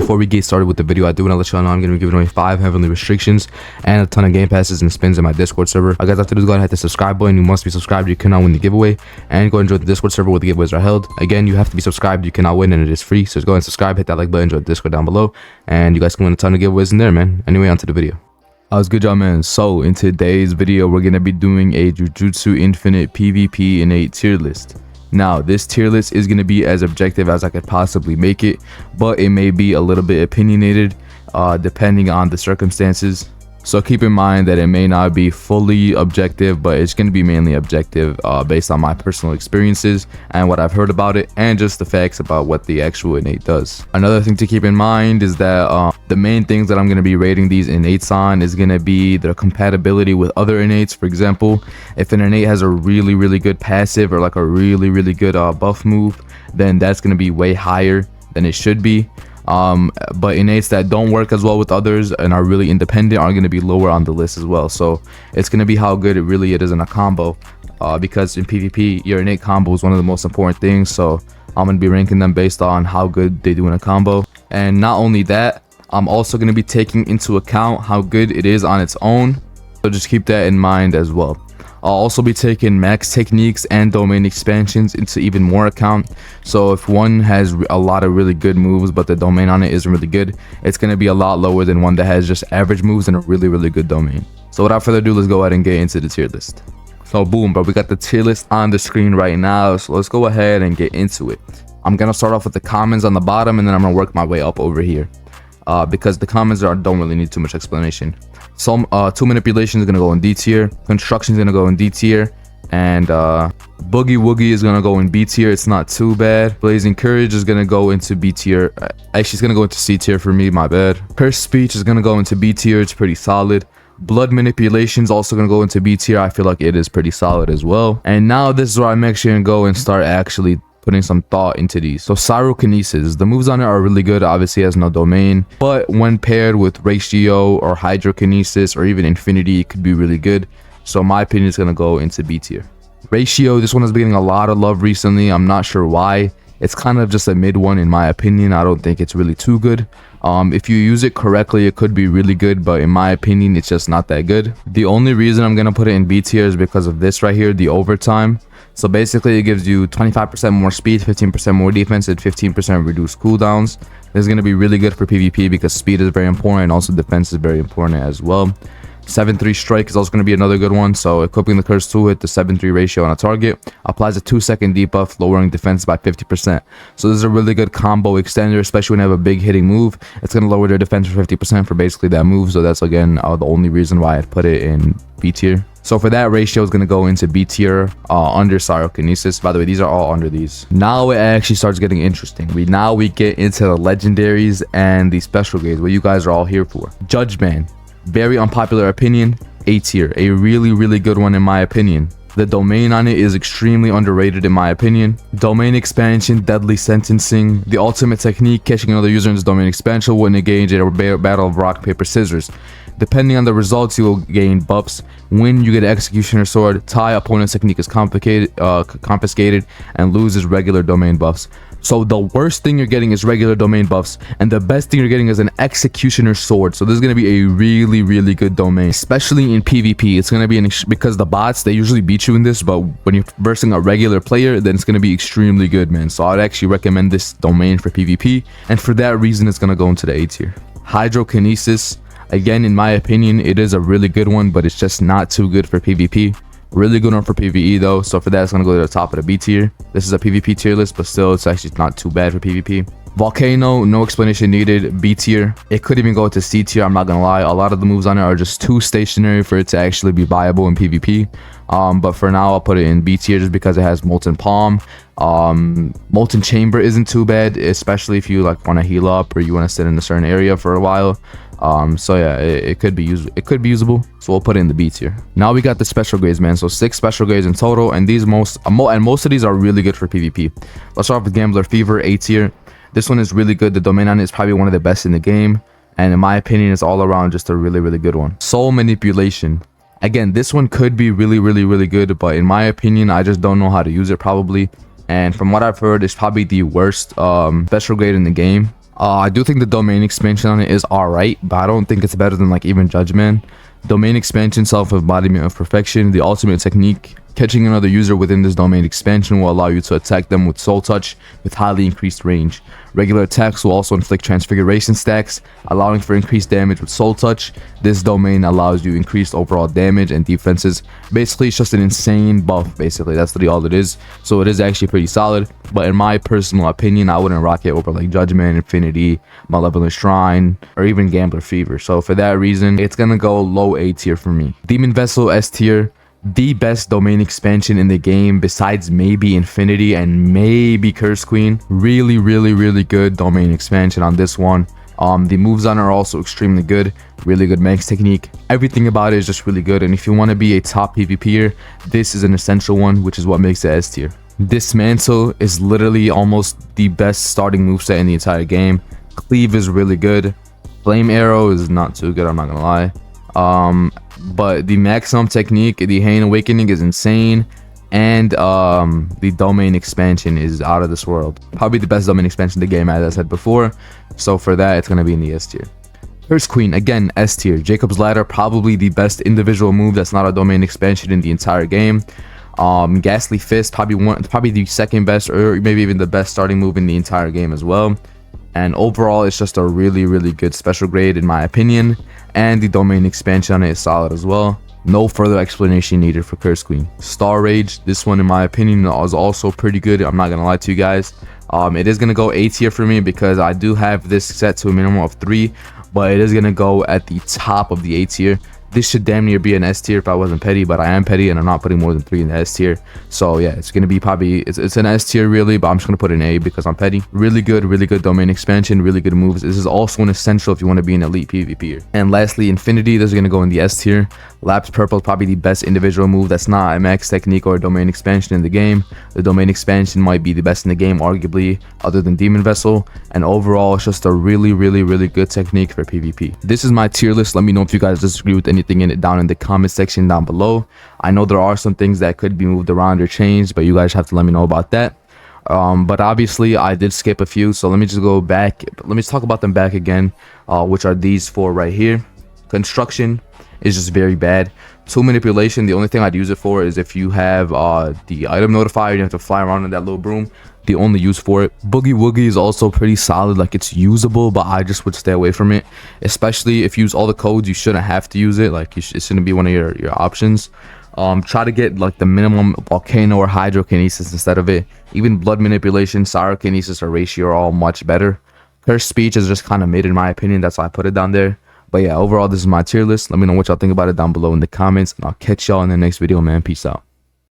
before we get started with the video, I do want to let y'all know I'm going to be giving away 5 heavenly restrictions and a ton of game passes and spins in my Discord server. All guys have to do is go ahead and hit the subscribe button. You must be subscribed, you cannot win the giveaway, and go and join the Discord server where the giveaways are held. Again, you have to be subscribed, you cannot win, and it is free. So just go ahead and subscribe, hit that like button, join the Discord down below, and you guys can win a ton of giveaways in there, man. Anyway, on to the video. What's good, y'all, man? So in today's video, we're going to be doing a Jujutsu Infinite PvP Innate tier list. Now, this tier list is going to be as objective as I could possibly make it, but it may be a little bit opinionated depending on the circumstances. So keep in mind that it may not be fully objective, but it's going to be mainly objective based on my personal experiences and what I've heard about it, and just the facts about what the actual Innate does. Another thing to keep in mind is that the main things that I'm going to be rating these Innates on is going to be their compatibility with other Innates. For example, if an Innate has a really good passive or like a really good buff move, then that's going to be way higher than it should be. But Innates that don't work as well with others and are really independent are going to be lower on the list as well. So it's going to be how good it really is in a combo, because in PvP your Innate combo is one of the most important things. So I'm going to be ranking them based on how good they do in a combo. And not only that, I'm also going to be taking into account how good it is on its own, so just keep that in mind as well. I'll also be taking max techniques and domain expansions into even more account. So if one has a lot of really good moves but the domain on it isn't really good, it's going to be a lot lower than one that has just average moves and a really good domain. So without further ado, let's go ahead and get into the tier list. So boom, bro, we got the tier list on the screen right now, so let's go ahead and get into it. I'm going to start off with the commons on the bottom, and then I'm going to work my way up over here, because the commons don't really need too much explanation. Some 2 manipulation is going to go in D tier, construction is going to go in D tier, and boogie woogie is going to go in B tier. It's not too bad. Blazing courage is going to go into B tier. Actually, it's going to go into C tier for me, my bad. Curse speech is going to go into B tier. It's pretty solid. Blood manipulation is also going to go into B tier. I feel like it is pretty solid as well. And now this is where I'm actually going to go and start actually putting some thought into these. So Pyrokinesis, the moves on it are really good. Obviously it has no domain, but when paired with Ratio or Hydrokinesis or even Infinity, it could be really good. So my opinion is going to go into B tier. Ratio, this one has been getting a lot of love recently. I'm not sure why. It's kind of just a mid one in my opinion. I don't think it's really too good. If you use it correctly, it could be really good, but in my opinion, it's just not that good. The only reason I'm going to put it in B tier is because of this right here, the overtime. So basically it gives you 25% more speed, 15% more defense, and 15% reduced cooldowns. This is going to be really good for PvP because speed is very important and also defense is very important as well. 7-3 strike is also going to be another good one. So equipping the curse to it, the 7-3 ratio on a target applies a 2-second debuff, lowering defense by 50%. So this is a really good combo extender, especially when you have a big hitting move. It's going to lower their defense for 50% for basically that move. So that's again the only reason why I'd put it in B tier. So for that, Ratio is going to go into B tier under Pyrokinesis. By the way, these are all under these. Now it actually starts getting interesting. We get into the legendaries and the special grades, what you guys are all here for. Judgment, very unpopular opinion, A tier, a really good one in my opinion. The domain on it is extremely underrated in my opinion. Domain expansion, deadly sentencing. The ultimate technique, catching another user in this domain expansion will engage in a battle of rock, paper, scissors. Depending on the results, you will gain buffs. When you get an executioner sword, tie opponent's technique is confiscated and loses regular domain buffs. So the worst thing you're getting is regular domain buffs, and the best thing you're getting is an executioner sword. So this is going to be a really good domain, especially in PvP. It's going to be because the bots, they usually beat you in this, but when you're versing a regular player, then it's going to be extremely good, man. So I'd actually recommend this domain for PvP, and for that reason, it's going to go into the A tier. Hydrokinesis, again, in my opinion, it is a really good one, but it's just not too good for PvP. Really good one for PvE though, so for that it's going to go to the top of the B tier. This is a PvP tier list, but still it's actually not too bad for PvP. Volcano, no explanation needed, B tier. It could even go to C tier, I'm not gonna lie. A lot of the moves on it are just too stationary for it to actually be viable in PvP. But for now I'll put it in B tier just because it has Molten Palm. Molten Chamber isn't too bad, especially if you like want to heal up or you want to sit in a certain area for a while. So yeah, it could be usable, so we'll put it in the B tier. Now we got the special grades, man. So 6 special grades in total, and these most of these are really good for PvP. Let's start off with Gambler Fever, A tier. This one is really good. The domain on it is probably one of the best in the game, and in my opinion it's all around just a really good one. Soul Manipulation, again, this one could be really good, but in my opinion I just don't know how to use it probably. And from what I've heard, it's probably the worst special grade in the game. I do think the domain expansion on it is alright, but I don't think it's better than like even Judgment. Domain expansion, self-embodiment of perfection, the ultimate technique. Catching another user within this domain expansion will allow you to attack them with soul touch with highly increased range. Regular attacks will also inflict transfiguration stacks, allowing for increased damage with soul touch. This domain allows you increased overall damage and defenses. Basically, it's just an insane buff, basically. That's really all it is. So it is actually pretty solid, but in my personal opinion, I wouldn't rock it over like Judgment, Infinity, Malevolent Shrine, or even Gambler Fever. So for that reason, it's gonna go low A tier for me. Demon Vessel S tier. The best domain expansion in the game besides maybe Infinity and maybe Curse Queen. Really good domain expansion on this one. The moves on are also extremely good. Really good max technique. Everything about it is just really good, and if you want to be a top PvPer, this is an essential one, which is what makes it S tier. Dismantle is literally almost the best starting moveset in the entire game. Cleave is really good. Flame Arrow is not too good, I'm not gonna lie. But the maximum technique, the Hain Awakening, is insane, and the domain expansion is out of this world. Probably the best domain expansion in the game, as I said before. So for that, it's gonna be in the S tier. Curse Queen, again, S tier. Jacob's Ladder, probably the best individual move that's not a domain expansion in the entire game. Ghastly Fist, probably the second best, or maybe even the best starting move in the entire game as well. And overall, it's just a really good special grade in my opinion, and the domain expansion on it is solid as well. No further explanation needed for Curse Queen. Star Rage, this one in my opinion is also pretty good. I'm not gonna lie to you guys. It is gonna go A tier for me because I do have this set to a minimum of 3, but it is gonna go at the top of the A tier. This should damn near be an S tier if I wasn't petty, but I am petty and I'm not putting more than 3 in the S tier. So yeah, it's gonna be probably, it's an S tier really, but I'm just gonna put an A because I'm petty. Really good domain expansion, really good moves. This is also an essential if you want to be an elite PvPer. And lastly, Infinity, this is gonna go in the S tier. Lapse Purple is probably the best individual move that's not a max technique or a domain expansion in the game. The domain expansion might be the best in the game, arguably, other than Demon Vessel. And overall, it's just a really good technique for PvP. This is my tier list. Let me know if you guys disagree with anything in it down in the comment section down below. I know there are some things that could be moved around or changed, but you guys have to let me know about that. But obviously I did skip a few, so let me just go back. Let me talk about them back again, which are these 4 right here. Construction is just very bad. Tool Manipulation, the only thing I'd use it for is if you have the item notifier, you have to fly around in that little broom. The only use for it. Boogie Woogie is also pretty solid, like it's usable, but I just would stay away from it, especially if you use all the codes. You shouldn't have to use it, like it shouldn't be one of your options. Try to get like the minimum Volcano or Hydrokinesis instead of it. Even Blood Manipulation, Pyrokinesis, or Ratio are all much better. Curse Speech is just kind of mid in my opinion, that's why I put it down there. But yeah, overall, this is my tier list. Let me know what y'all think about it down below in the comments, and I'll catch y'all in the next video, man. Peace out.